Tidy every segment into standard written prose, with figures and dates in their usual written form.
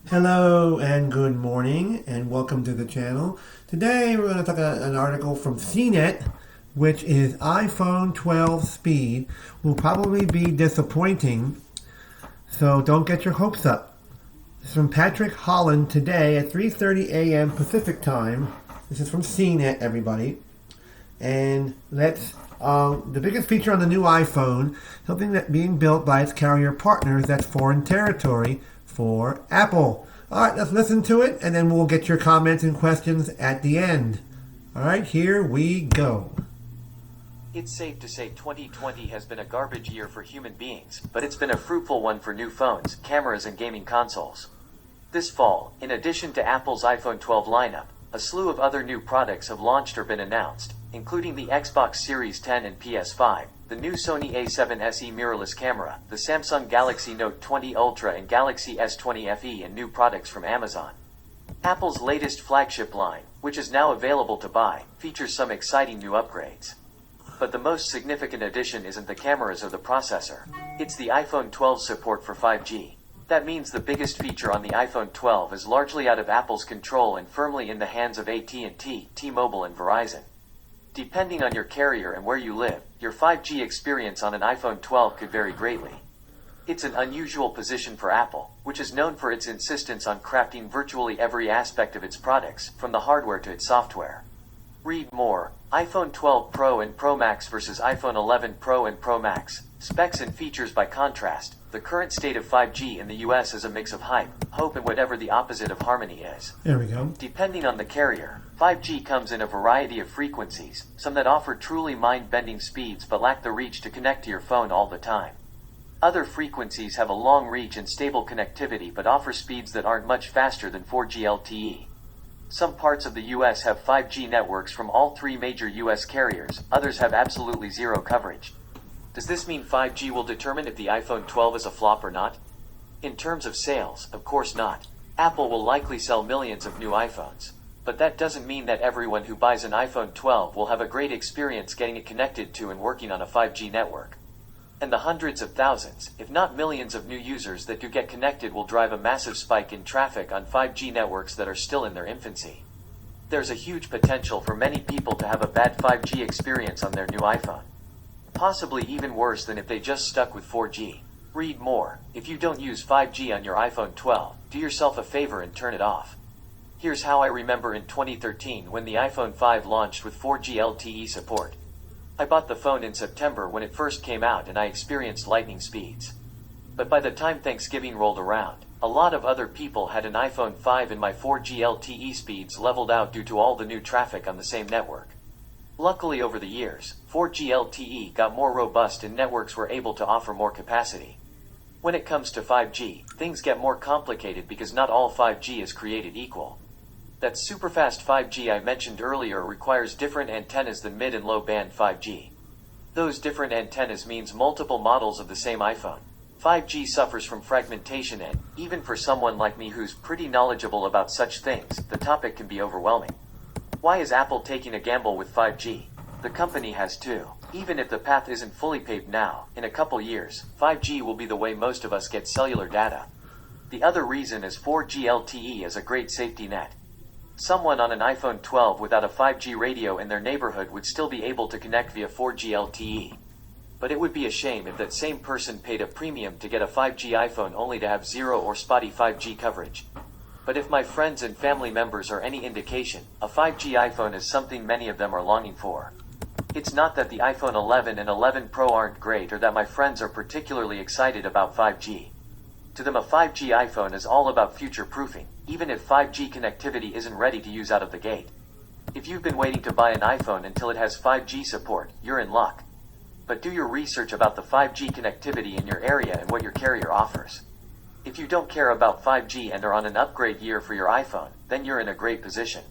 Hello and good morning and welcome to the channel. Today we're going to talk about an article from CNET, which is iPhone 12 speed will probably be disappointing, so don't get your hopes up. This is from Patrick Holland today at 3:30 a.m. Pacific time. This is from CNET, everybody. And let's the biggest feature on the new iPhone, something that being built by its carrier partners, that's foreign territory for Apple. All right, let's listen to it, and then we'll get your comments and questions at the end. All right, here we go. It's safe to say 2020 has been a garbage year for human beings, but it's been a fruitful one for new phones, cameras, and gaming consoles. This fall, in addition to Apple's iPhone 12 lineup, a slew of other new products have launched or been announced, including the Xbox Series 10 and PS5, the new Sony A7 SE mirrorless camera, the Samsung Galaxy Note 20 Ultra and Galaxy S20 FE, and new products from Amazon. Apple's latest flagship line, which is now available to buy, features some exciting new upgrades. But the most significant addition isn't the cameras or the processor. It's the iPhone 12's support for 5G. That means the biggest feature on the iPhone 12 is largely out of Apple's control and firmly in the hands of AT&T, T-Mobile, and Verizon. Depending on your carrier and where you live, your 5G experience on an iPhone 12 could vary greatly. It's an unusual position for Apple, which is known for its insistence on crafting virtually every aspect of its products, from the hardware to its software. Read more: iPhone 12 Pro and Pro Max versus iPhone 11 Pro and Pro Max. Specs and features by contrast. The current state of 5G in the US is a mix of hype, hope, and whatever the opposite of harmony is. There we go. Depending on the carrier, 5G comes in a variety of frequencies, some that offer truly mind-bending speeds but lack the reach to connect to your phone all the time. Other frequencies have a long reach and stable connectivity but offer speeds that aren't much faster than 4G LTE. Some parts of the US have 5G networks from all three major US carriers, others have absolutely zero coverage. Does this mean 5G will determine if the iPhone 12 is a flop or not? In terms of sales, of course not. Apple will likely sell millions of new iPhones. But that doesn't mean that everyone who buys an iPhone 12 will have a great experience getting it connected to and working on a 5G network. And the hundreds of thousands, if not millions of new users that do get connected will drive a massive spike in traffic on 5G networks that are still in their infancy. There's a huge potential for many people to have a bad 5G experience on their new iPhone. Possibly even worse than if they just stuck with 4G. Read more: if you don't use 5G on your iPhone 12, do yourself a favor and turn it off. Here's how I remember in 2013 when the iPhone 5 launched with 4G LTE support. I bought the phone in September when it first came out and I experienced lightning speeds. But by the time Thanksgiving rolled around, a lot of other people had an iPhone 5 and my 4G LTE speeds leveled out due to all the new traffic on the same network. Luckily over the years, 4G LTE got more robust and networks were able to offer more capacity. When it comes to 5G, things get more complicated because not all 5G is created equal. That superfast 5G I mentioned earlier requires different antennas than mid and low band 5G. Those different antennas means multiple models of the same iPhone. 5G suffers from fragmentation and, even for someone like me who's pretty knowledgeable about such things, the topic can be overwhelming. Why is Apple taking a gamble with 5G? The company has too. Even if the path isn't fully paved now, in a couple years, 5G will be the way most of us get cellular data. The other reason is 4G LTE is a great safety net. Someone on an iPhone 12 without a 5G radio in their neighborhood would still be able to connect via 4G LTE. But it would be a shame if that same person paid a premium to get a 5G iPhone only to have zero or spotty 5G coverage. But if my friends and family members are any indication, a 5G iPhone is something many of them are longing for. It's not that the iPhone 11 and 11 Pro aren't great or that my friends are particularly excited about 5G. To them, a 5G iPhone is all about future-proofing, even if 5G connectivity isn't ready to use out of the gate. If you've been waiting to buy an iPhone until it has 5G support, you're in luck. But do your research about the 5G connectivity in your area and what your carrier offers. If you don't care about 5G and are on an upgrade year for your iPhone, then you're in a great position.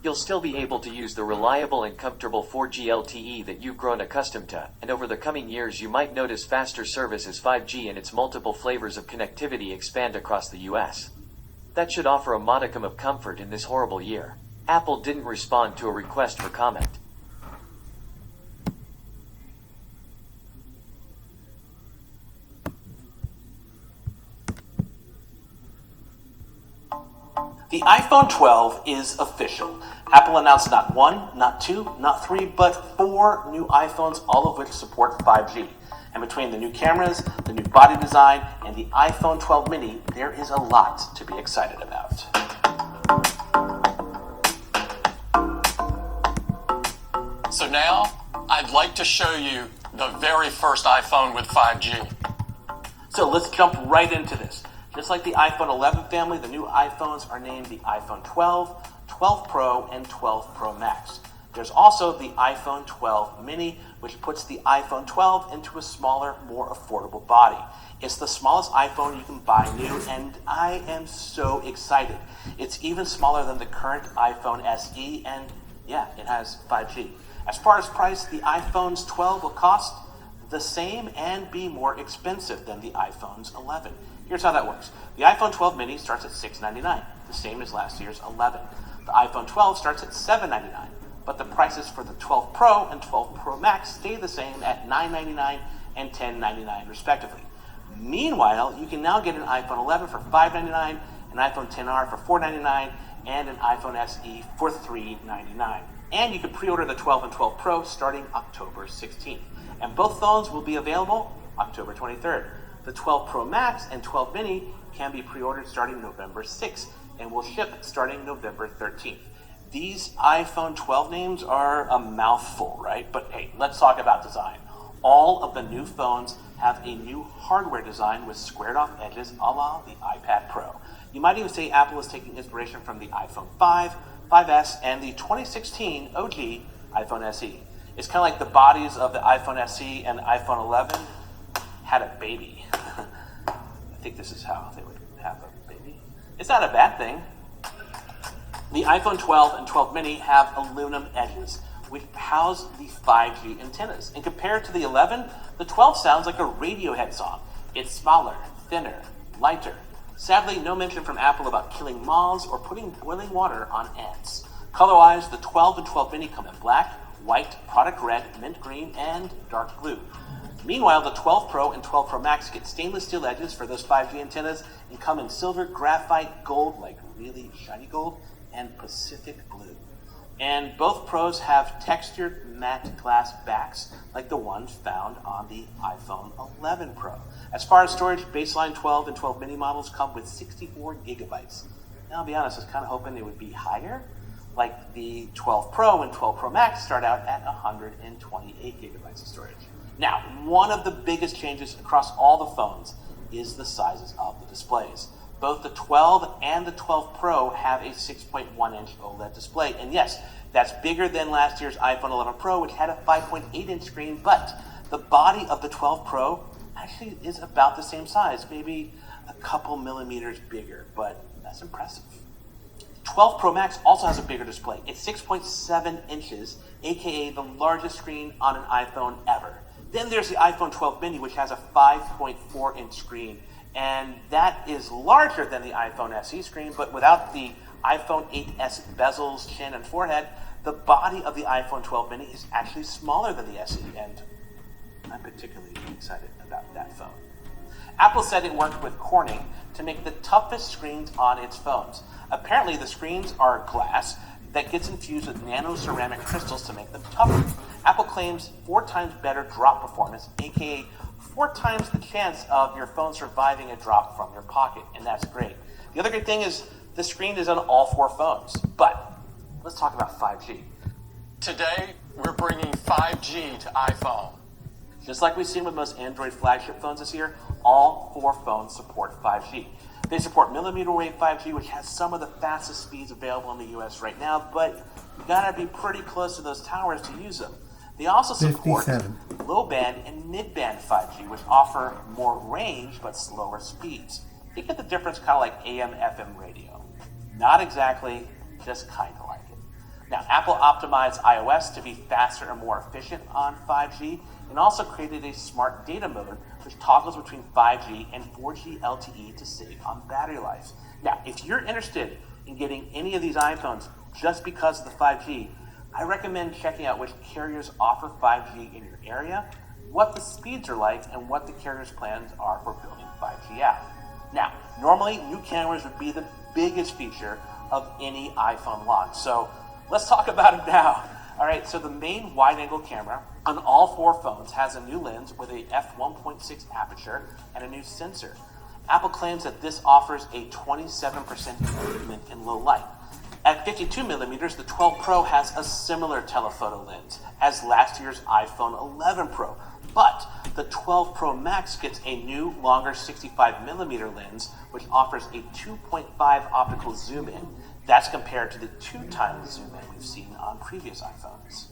You'll still be able to use the reliable and comfortable 4G LTE that you've grown accustomed to, and over the coming years you might notice faster service as 5G and its multiple flavors of connectivity expand across the US. That should offer a modicum of comfort in this horrible year. Apple didn't respond to a request for comment. The iPhone 12 is official. Apple announced not one, not two, not three, but 4 new iPhones, all of which support 5G. And between the new cameras, the new body design, and the iPhone 12 mini, there is a lot to be excited about. So now, I'd like to show you the very first iPhone with 5G. So let's jump right into this. Just like the iPhone 11 family, the new iPhones are named the iPhone 12, 12 Pro, and 12 Pro Max. There's also the iPhone 12 mini, which puts the iPhone 12 into a smaller, more affordable body. It's the smallest iPhone you can buy new, and I am so excited. It's even smaller than the current iPhone SE, and yeah, it has 5G. As far as price, the iPhone's 12 will cost the same and be more expensive than the iPhone's 11. Here's how that works. The iPhone 12 mini starts at $699, the same as last year's 11. The iPhone 12 starts at $799, but the prices for the 12 Pro and 12 Pro Max stay the same at $999 and $1099 respectively. Meanwhile, you can now get an iPhone 11 for $599, an iPhone XR for $499, and an iPhone SE for $399. And you can pre-order the 12 and 12 Pro starting October 16th. And both phones will be available October 23rd. The 12 Pro Max and 12 Mini can be pre-ordered starting November 6th and will ship starting November 13th. These iPhone 12 names are a mouthful, right? But hey, let's talk about design. All of the new phones have a new hardware design with squared off edges a la the iPad Pro. You might even say Apple is taking inspiration from the iPhone 5, 5S, and the 2016 OG iPhone SE. It's kind of like the bodies of the iPhone SE and iPhone 11 had a baby. I think this is how they would have a baby. It's not a bad thing. The iPhone 12 and 12 mini have aluminum edges, which house the 5G antennas. And compared to the 11, the 12 sounds like a Radiohead song. It's smaller, thinner, lighter. Sadly, no mention from Apple about killing moths or putting boiling water on ants. Color-wise, the 12 and 12 mini come in black, white, product red, mint green, and dark blue. Meanwhile, the 12 Pro and 12 Pro Max get stainless steel edges for those 5G antennas and come in silver, graphite, gold, like really shiny gold, and Pacific blue. And both Pros have textured matte glass backs like the ones found on the iPhone 11 Pro. As far as storage, baseline 12 and 12 mini models come with 64 gigabytes. Now, I'll be honest, I was kind of hoping they would be higher. Like the 12 Pro and 12 Pro Max start out at 128 gigabytes of storage. Now, one of the biggest changes across all the phones is the sizes of the displays. Both the 12 and the 12 Pro have a 6.1-inch OLED display. And yes, that's bigger than last year's iPhone 11 Pro, which had a 5.8-inch screen, but the body of the 12 Pro actually is about the same size, maybe a couple millimeters bigger, but that's impressive. 12 Pro Max also has a bigger display. It's 6.7 inches, aka the largest screen on an iPhone ever. Then there's the iPhone 12 mini, which has a 5.4-inch screen, and that is larger than the iPhone SE screen, but without the iPhone 8s bezels, chin, and forehead, the body of the iPhone 12 mini is actually smaller than the SE, and I'm particularly excited about that phone. Apple said it worked with Corning to make the toughest screens on its phones. Apparently, the screens are glass that gets infused with nano-ceramic crystals to make them tougher. Apple claims 4 times better drop performance, aka 4 times the chance of your phone surviving a drop from your pocket, and that's great. The other great thing is the screen is on all 4 phones. But let's talk about 5G. Today, we're bringing 5G to iPhone. Just like we've seen with most Android flagship phones this year, all 4 phones support 5G. They support millimeter wave 5G, which has some of the fastest speeds available in the US right now, but you gotta be pretty close to those towers to use them. They also support 57. low band and mid band 5G, which offer more range but slower speeds. You get the difference kind of like AM FM radio. Not exactly, just kind of like it. Now, Apple optimized iOS to be faster and more efficient on 5G, and also created a smart data mode which toggles between 5G and 4G LTE to save on battery life. Now, if you're interested in getting any of these iPhones just because of the 5G, I recommend checking out which carriers offer 5G in your area, what the speeds are like, and what the carriers' plans are for building 5G out. Now, Normally, new cameras would be the biggest feature of any iPhone launch. So let's talk about it now. All right, so the main wide-angle camera on all 4 phones has a new lens with a f1.6 aperture and a new sensor. Apple claims that this offers a 27% improvement in low light. At 52 millimeters, the 12 Pro has a similar telephoto lens as last year's iPhone 11 Pro, but the 12 Pro Max gets a new, longer 65 millimeter lens, which offers a 2.5 optical zoom in. That's compared to the 2 times zoom in we've seen on previous iPhones.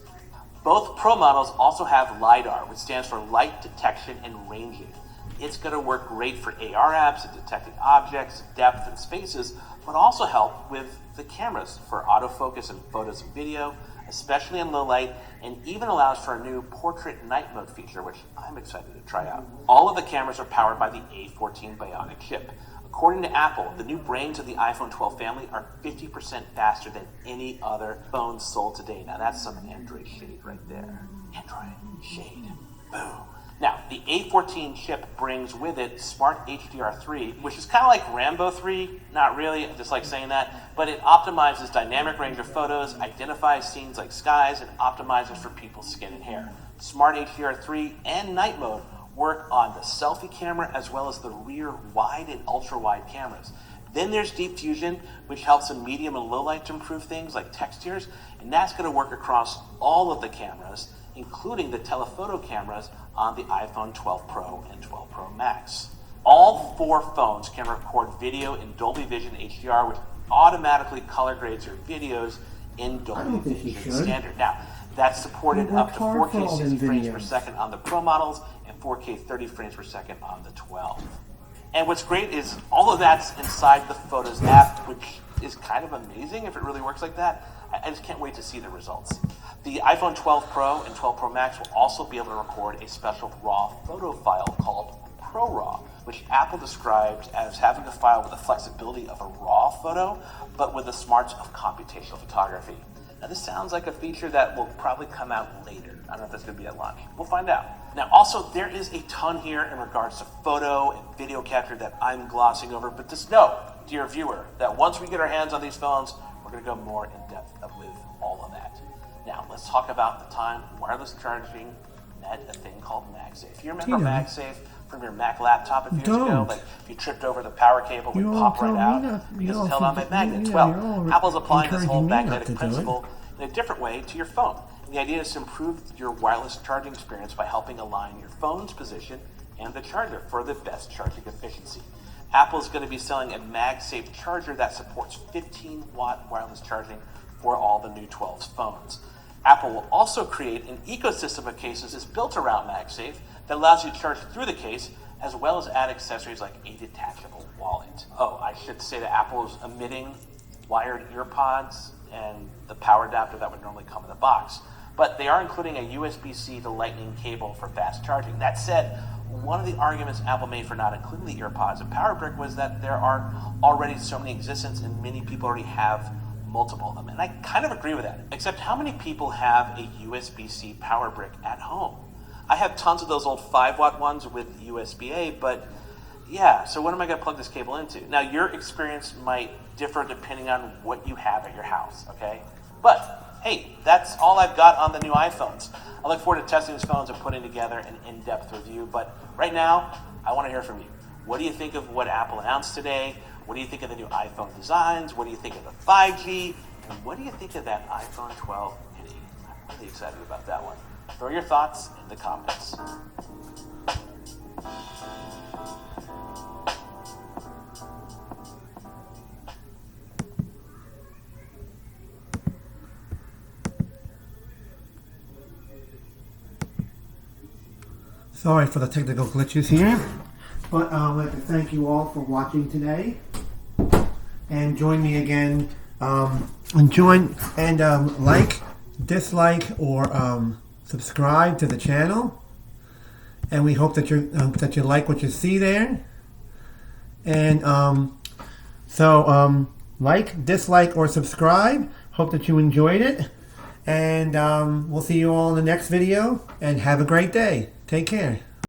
Both Pro models also have LiDAR, which stands for light detection and ranging. It's going to work great for AR apps and detecting objects, depth, and spaces, but also help with the cameras for autofocus and photos and video, especially in low light, and even allows for a new portrait night mode feature, which I'm excited to try out. All of the cameras are powered by the A14 Bionic chip. According to Apple, the new brains of the iPhone 12 family are 50% faster than any other phone sold today. Now that's some Android shade right there. Android shade. Boom. Now, the A14 chip brings with it Smart HDR3, which is kind of like Rambo 3, not really, I just like saying that, but it optimizes dynamic range of photos, identifies scenes like skies, and optimizes for people's skin and hair. Smart HDR3 and night mode work on the selfie camera as well as the rear wide and ultra wide cameras. Then there's Deep Fusion, which helps in medium and low light to improve things like textures, and that's going to work across all of the cameras, including the telephoto cameras on the iPhone 12 Pro and 12 Pro Max. All 4 phones can record video in Dolby Vision HDR, which automatically color grades your videos in Dolby Vision Standard. Now, that's supported up to 4K 60 frames per second on the Pro models and 4K 30 frames per second on the 12. And what's great is all of that's inside the Photos app, which is kind of amazing if it really works like that. I just can't wait to see the results. The iPhone 12 Pro and 12 Pro Max will also be able to record a special RAW photo file called ProRAW, which Apple describes as having a file with the flexibility of a RAW photo, but with the smarts of computational photography. Now, this sounds like a feature that will probably come out later. I don't know if that's going to be at launch. We'll find out. Now, also, there is a ton here in regards to photo and video capture that I'm glossing over, but just know, dear viewer, that once we get our hands on these phones, we're going to go more in depth with all of that. Now, let's talk about the time wireless charging met a thing called MagSafe. You remember MagSafe from your Mac laptop a few years ago? Like, if you tripped over the power cable, it would pop right out because it's held on by magnets. Well, Apple's applying this whole magnetic principle in a different way to your phone. And the idea is to improve your wireless charging experience by helping align your phone's position and the charger for the best charging efficiency. Apple is going to be selling a MagSafe charger that supports 15-watt wireless charging for all the new 12's phones. Apple will also create an ecosystem of cases that's built around MagSafe that allows you to charge through the case, as well as add accessories like a detachable wallet. Oh, I should say that Apple is omitting wired earpods and the power adapter that would normally come in the box. But they are including a USB-C to Lightning cable for fast charging. That said, one of the arguments Apple made for not including the earpods and PowerBrick was that there are already so many in existence and many people already have multiple of them. And I kind of agree with that, except how many people have a USB-C PowerBrick at home? I have tons of those old 5-watt ones with USB-A, but yeah, so what am I going to plug this cable into? Now, your experience might differ depending on what you have at your house, okay? But hey, that's all I've got on the new iPhones. I look forward to testing these phones and putting together an in-depth review, but right now, I want to hear from you. What do you think of what Apple announced today? What do you think of the new iPhone designs? What do you think of the 5G? And what do you think of that iPhone 12 mini? I'm really excited about that one. Throw your thoughts in the comments. Sorry for the technical glitches here, but I'd like to thank you all for watching today, and join me again, like, dislike, or subscribe to the channel, and we hope that you like what you see there, and like, dislike, or subscribe. Hope that you enjoyed it, and we'll see you all in the next video, and have a great day. Take care.